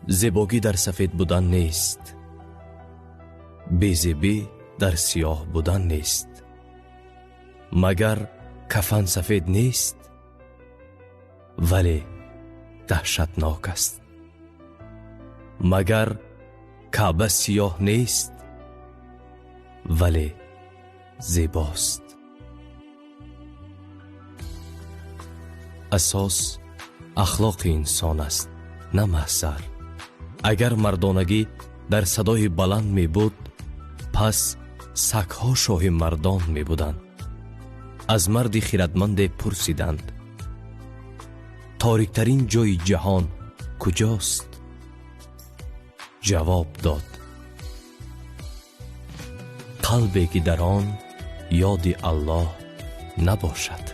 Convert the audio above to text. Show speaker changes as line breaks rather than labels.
زیبایی در سفید بودن نیست، بی‌زیبی در سیاه بودن نیست. مگر کفن سفید نیست ولی دهشتناک است. مگر کعبه سیاه نیست ولی زیباست. اساس اخلاق انسان است، نه محضر. اگر مردانگی در صدای بلند می بود، پس سگ‌ها شاه مردان می بودند. از مرد خردمند پرسیدند: تاریکترین جای جهان کجاست؟ جواب داد: قلبی که در آن یاد الله نباشد.